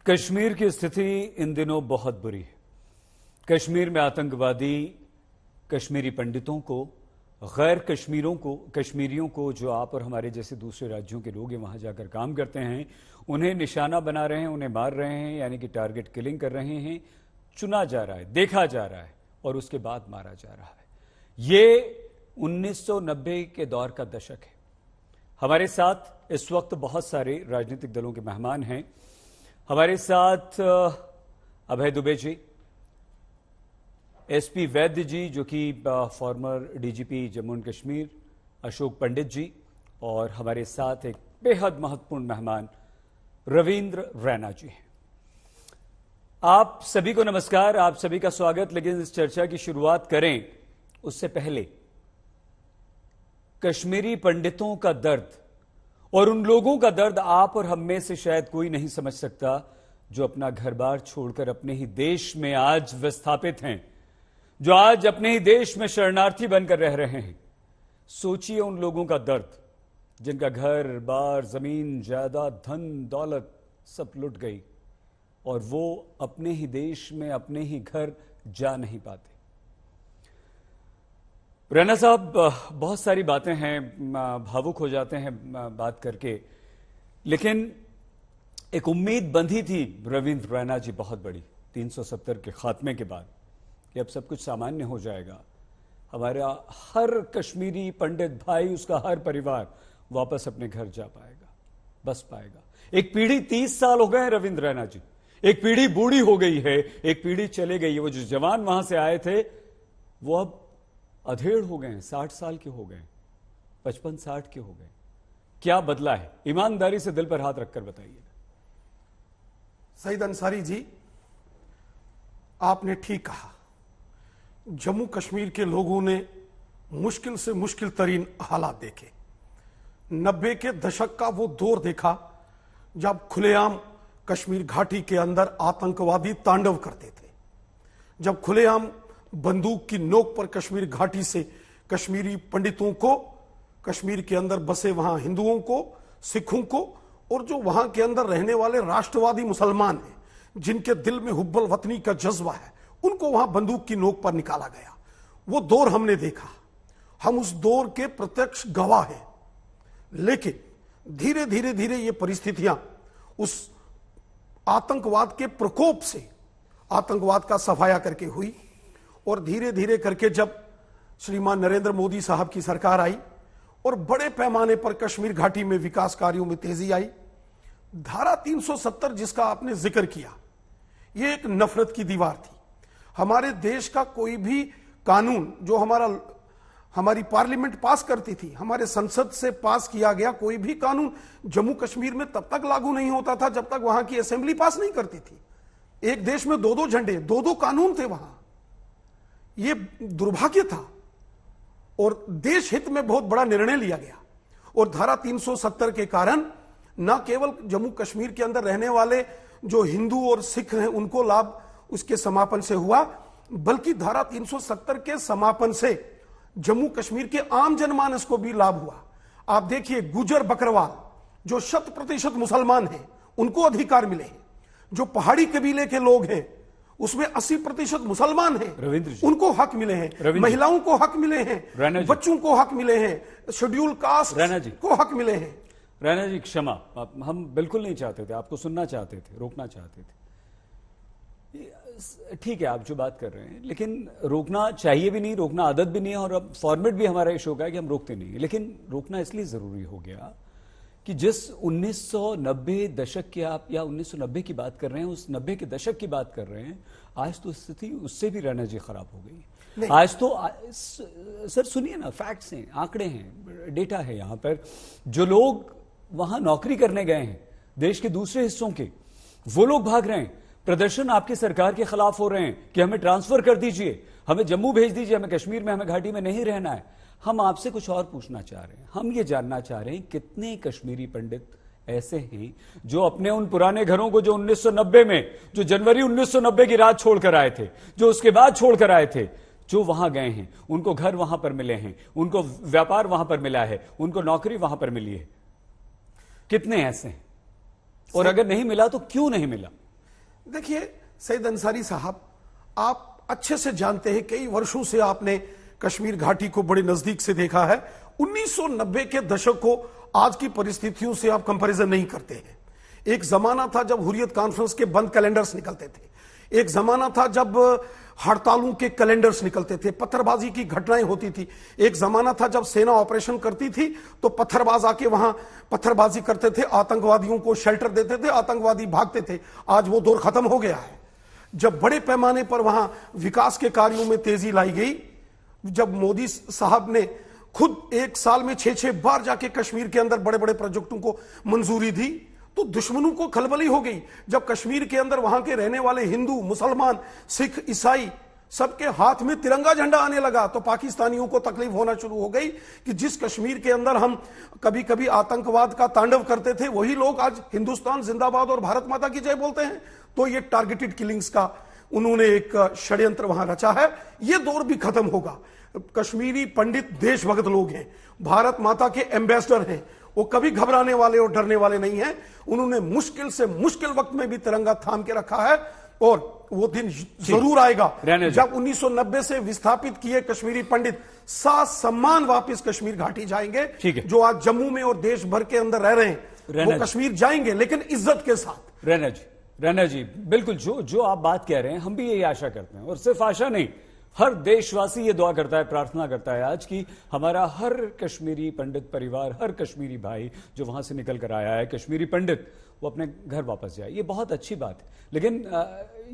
कश्मीर की स्थिति इन दिनों बहुत बुरी है। कश्मीर में आतंकवादी कश्मीरी पंडितों को, गैर कश्मीरियों को जो आप और हमारे जैसे दूसरे राज्यों के लोग हैं वहां जाकर काम करते हैं, उन्हें निशाना बना रहे हैं, उन्हें मार रहे हैं, यानी कि टारगेट किलिंग कर रहे हैं। चुना जा रहा है, देखा जा रहा है और उसके बाद मारा जा रहा है। ये 1990 के दौर का दशक है। हमारे साथ इस वक्त बहुत सारे राजनीतिक दलों के मेहमान हैं। हमारे साथ अभय दुबे जी, एसपी वैद्य जी जो कि former DGP Jammu and Kashmir, Ashok Pandit ji, और हमारे साथ एक बेहद महत्वपूर्ण मेहमान रविंद्र रैना जी हैं। आप सभी को नमस्कार, आप सभी का स्वागत। लेकिन इस चर्चा की शुरुआत करें उससे पहले कश्मीरी पंडितों का दर्द और उन लोगों का दर्द आप और हम में से शायद कोई नहीं समझ सकता जो अपना घर बार छोड़कर अपने ही देश में आज विस्थापित हैं, जो आज अपने ही देश में शरणार्थी बनकर रह रहे हैं। सोचिए उन लोगों का दर्द जिनका घर बार, जमीन, जायदाद, धन दौलत सब लुट गई और वो अपने ही देश में, अपने ही घर जा नहीं पाते। रैना साहब, बहुत सारी बातें हैं, भावुक हो जाते हैं बात करके, लेकिन एक उम्मीद बंधी थी रविंद्र रैना जी बहुत बड़ी 370 के खात्मे के बाद कि अब सब कुछ सामान्य हो जाएगा, हमारा हर कश्मीरी पंडित भाई, उसका हर परिवार वापस अपने घर जा पाएगा, बस पाएगा। एक पीढ़ी 30 साल हो गए हैं रविंद्र रैना जी, एक पीढ़ी बूढ़ी हो गई है, एक पीढ़ी चले गई है। वो जो जवान वहां से आए थे वो अब अधेड़ हो गए हैं, 60 साल के हो गए, 55-60 के हो गए। क्या बदला है? ईमानदारी से दिल पर हाथ रखकर बताइए। सईद अंसारी जी, आपने ठीक कहा। जम्मू कश्मीर के लोगों ने मुश्किल से मुश्किल तरीन हालात देखे। 90 के दशक का वो दौर देखा जब खुलेआम कश्मीर घाटी के अंदर आतंकवादी तांडव करते थे, जब खुलेआम बंदूक की नोक पर कश्मीर घाटी से कश्मीरी पंडितों को, कश्मीर के अंदर बसे वहां हिंदुओं को, सिखों को और जो वहां के अंदर रहने वाले राष्ट्रवादी मुसलमान हैं, जिनके दिल में हुब्बल वतनी का जज्बा है, उनको वहां बंदूक की नोक पर निकाला गया। वो दौर हमने देखा, हम उस दौर के प्रत्यक्ष गवाह हैं। लेकिन धीरे धीरे धीरे ये परिस्थितियां उस आतंकवाद के प्रकोप से, आतंकवाद का सफाया करके हुई और धीरे धीरे करके जब श्रीमान नरेंद्र मोदी साहब की सरकार आई और बड़े पैमाने पर कश्मीर घाटी में विकास कार्यों में तेजी आई, धारा 370 जिसका आपने जिक्र किया, यह एक नफरत की दीवार थी। हमारे देश का कोई भी कानून जो हमारी पार्लियामेंट पास करती थी, हमारे संसद से पास किया गया कोई भी कानून जम्मू कश्मीर में तब तक लागू नहीं होता था जब तक वहां की असेंबली पास नहीं करती थी। एक देश में 2-2 झंडे, 2-2 कानून थे वहां। यह दुर्भाग्य था और देश हित में बहुत बड़ा निर्णय लिया गया। और धारा 370 के कारण न केवल जम्मू कश्मीर के अंदर रहने वाले जो हिंदू और सिख हैं उनको लाभ उसके समापन से हुआ, बल्कि धारा 370 के समापन से जम्मू कश्मीर के आम जनमानस को भी लाभ हुआ। आप देखिए, गुजर बकरवाल जो 100% मुसलमान हैं उनको अधिकार मिले हैं, जो पहाड़ी कबीले के लोग हैं उसमें 80% मुसलमान हैं, उनको हक मिले हैं, महिलाओं को हक मिले हैं, बच्चों को हक मिले हैं, शेड्यूल कास्ट को हक मिले हैं। रैना जी क्षमा, हम बिल्कुल नहीं चाहते थे, आपको सुनना चाहते थे, रोकना चाहते थे। ठीक है आप जो बात कर रहे हैं, लेकिन रोकना चाहिए भी नहीं, रोकना आदत भी नहीं है, और अब फॉर्मेट भी हमारा इशू है कि हम रोकते नहीं है। लेकिन रोकना इसलिए जरूरी हो गया कि जिस 1990 दशक की आप, या 1990 की बात कर रहे हैं, उस 90 के दशक की बात कर रहे हैं, आज तो स्थिति उससे भी रैना जी खराब हो गई। आज तो सर सुनिए ना, फैक्ट्स हैं, आंकड़े हैं, डेटा है यहां पर। जो लोग वहां नौकरी करने गए हैं देश के दूसरे हिस्सों के, वो लोग भाग रहे हैं। प्रदर्शन आपकी सरकार के खिलाफ हो रहे हैं कि हमें ट्रांसफर कर दीजिए, हमें जम्मू भेज दीजिए, हमें कश्मीर में, हमें घाटी में नहीं रहना है। हम आपसे कुछ और पूछना चाह रहे हैं, हम ये जानना चाह रहे हैं कितने कश्मीरी पंडित ऐसे हैं जो अपने उन पुराने घरों को, जो 1990 में, जो जनवरी 1990 की रात छोड़कर आए थे, जो उसके बाद छोड़कर आए थे, जो वहां गए हैं, उनको घर वहां पर मिले हैं, उनको व्यापार वहां पर मिला है, उनको नौकरी वहां पर मिली है। कितने ऐसे हैं? और अगर नहीं मिला तो क्यों नहीं मिला? देखिए सईद अंसारी साहब, आप अच्छे से जानते हैं, कई वर्षों से आपने कश्मीर घाटी को बड़े नजदीक से देखा है। 1990 के दशक को आज की परिस्थितियों से आप कंपैरिजन नहीं करते हैं। एक जमाना था जब हुर्रियत कॉन्फ्रेंस के बंद कैलेंडर्स निकलते थे, एक जमाना था जब हड़तालों के कैलेंडर्स निकलते थे, पत्थरबाजी की घटनाएं होती थी, एक जमाना था जब सेना ऑपरेशन करती थी तो पत्थरबाज आके वहां पत्थरबाजी करते थे, आतंकवादियों को शेल्टर देते थे, आतंकवादी भागते थे। आज वो दौर खत्म हो गया है। जब बड़े पैमाने पर वहां विकास के कार्यों में तेजी लाई गई, जब मोदी साहब ने खुद एक साल में 6-6 बार जाके कश्मीर के अंदर बड़े बड़े प्रोजेक्टों को मंजूरी दी, तो दुश्मनों को खलबली हो गई। जब कश्मीर के अंदर वहां के रहने वाले हिंदू, मुसलमान, सिख, ईसाई सबके हाथ में तिरंगा झंडा आने लगा, तो पाकिस्तानियों को तकलीफ होना शुरू हो गई कि जिस कश्मीर के अंदर हम कभी कभी आतंकवाद का तांडव करते थे, वही लोग आज हिंदुस्तान जिंदाबाद और भारत माता की जय बोलते हैं। तो ये टारगेटेड किलिंग्स का उन्होंने एक षड्यंत्र वहां रचा है। ये दौर भी खत्म होगा। कश्मीरी पंडित देशभक्त लोग हैं, भारत माता के एम्बेसडर हैं, वो कभी घबराने वाले और डरने वाले नहीं हैं। उन्होंने मुश्किल से मुश्किल वक्त में भी तिरंगा थाम के रखा है, और वो दिन जरूर आएगा जब 1990 से विस्थापित किए कश्मीरी पंडित सम्मान वापस कश्मीर घाटी जाएंगे। जो आज जम्मू में और देश भर के अंदर रह रहे हैं, वो कश्मीर जाएंगे, लेकिन इज्जत के साथ। रैना जी, बिल्कुल जो आप बात कह रहे हैं, हम भी यही आशा करते हैं, और सिर्फ आशा नहीं, हर देशवासी ये दुआ करता है, प्रार्थना करता है आज कि हमारा हर कश्मीरी पंडित परिवार, हर कश्मीरी भाई जो वहां से निकल कर आया है, कश्मीरी पंडित, वो अपने घर वापस जाए। ये बहुत अच्छी बात है। लेकिन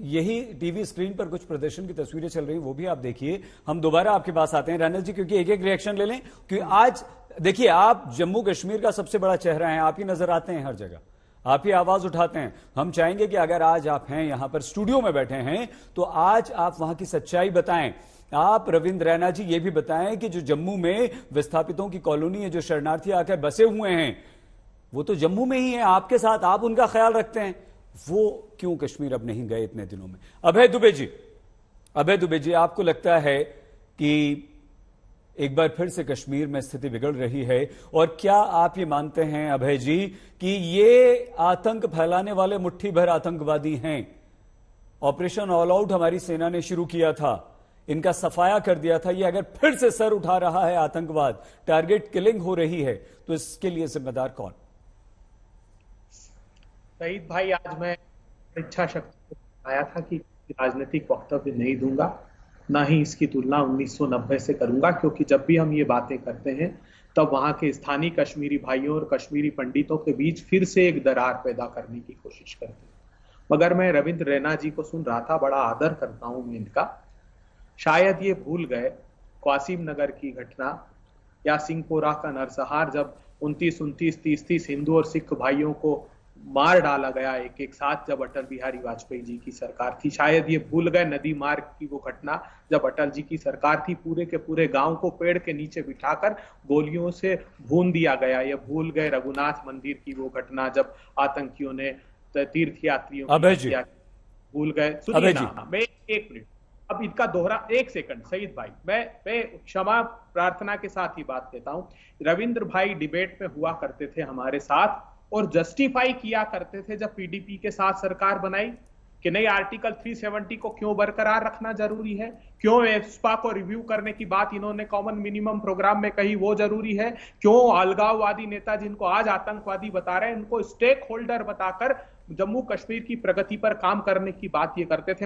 यही टीवी स्क्रीन पर कुछ प्रदर्शन की तस्वीरें चल रही हैं, वो भी आप देखिए। हम दोबारा आपके पास आते हैं रैना जी, क्योंकि एक एक रिएक्शन ले लें, क्योंकि आज देखिए आप जम्मू कश्मीर का सबसे बड़ा चेहरा है, आप ही नजर आते हैं हर जगह, आप ही आवाज उठाते हैं। हम चाहेंगे कि अगर आज आप हैं यहां पर स्टूडियो में बैठे हैं, तो आज आप वहां की सच्चाई बताएं। आप रविंद्र रैना जी ये भी बताएं कि जो जम्मू में विस्थापितों की कॉलोनी है, जो शरणार्थी आकर बसे हुए हैं, वो तो जम्मू में ही है आपके साथ, आप उनका ख्याल रखते हैं, वो क्यों कश्मीर अब नहीं गए इतने दिनों में? अभय दुबे जी, आपको लगता है कि एक बार फिर से कश्मीर में स्थिति बिगड़ रही है, और क्या आप ये मानते हैं अभय जी कि ये आतंक फैलाने वाले मुट्ठी भर आतंकवादी हैं? ऑपरेशन ऑल आउट हमारी सेना ने शुरू किया था, इनका सफाया कर दिया था, ये अगर फिर से सर उठा रहा है आतंकवाद, टारगेट किलिंग हो रही है, तो इसके लिए जिम्मेदार कौन? सईद भाई, आज मैं इच्छा शक्ति आया था कि राजनीतिक वक्तव्य नहीं दूंगा, ना ही इसकी तुलना 1990 से करूंगा, क्योंकि जब भी हम ये बातें करते हैं तब वहां के स्थानीय कश्मीरी भाइयों और कश्मीरी पंडितों के बीच फिर से एक दरार पैदा करने की कोशिश करते हैं। मगर मैं रविंद्र रैना जी को सुन रहा था, बड़ा आदर करता हूं मैं इनका। शायद ये भूल गए क्वासिम नगर की घटना या सिंहपोरा का नरसंहार, जब 29, 30 हिंदू और सिख भाइयों को मार डाला गया एक एक साथ, जब अटल बिहारी वाजपेयी जी की सरकार थी। शायद ये भूल गए नदी मार्ग की वो घटना, जब अटल जी की सरकार थी, पूरे के पूरे गांव को पेड़ के नीचे बिठाकर गोलियों से भून दिया गया। ये भूल गए रघुनाथ मंदिर की वो घटना, जब आतंकियों ने तीर्थ यात्रियों की हत्या। भूल गए, सुनिए ना, मैं एक मिनट, अब इनका दोहरा, एक सेकंड सईद भाई, मैं क्षमा प्रार्थना के साथ ही बात कहता हूं। रविंद्र भाई डिबेट में हुआ करते थे हमारे साथ और जस्टिफाई किया करते थे जब पीडीपी के साथ सरकार बनाई कि नहीं, आर्टिकल 370 को क्यों बरकरार रखना जरूरी है, क्यों एस्पा को रिव्यू करने की बात इन्होंने कॉमन मिनिमम प्रोग्राम में कही वो जरूरी है, क्यों अलगाववादी नेता जिनको आज आतंकवादी बता रहे हैं उनको स्टेक होल्डर बताकर जम्मू कश्मीर की प्रगति पर काम करने की बात ये करते थे।